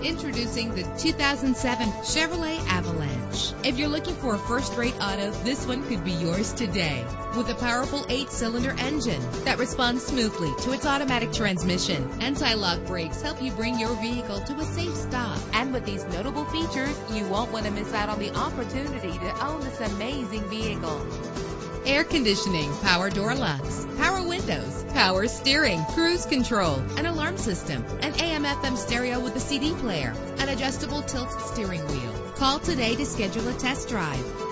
Introducing the 2007 Chevrolet Avalanche. If you're looking for a first-rate auto, this one could be yours today. With a powerful 8-cylinder engine that responds smoothly to its automatic transmission. Anti-lock brakes help you bring your vehicle to a safe stop. And with these notable features, you won't want to miss out on the opportunity to own this amazing vehicle. Air conditioning, power door locks, power windows, power steering, cruise control, an alarm system, an AM/FM stereo with a CD player, an adjustable tilt steering wheel. Call today to schedule a test drive.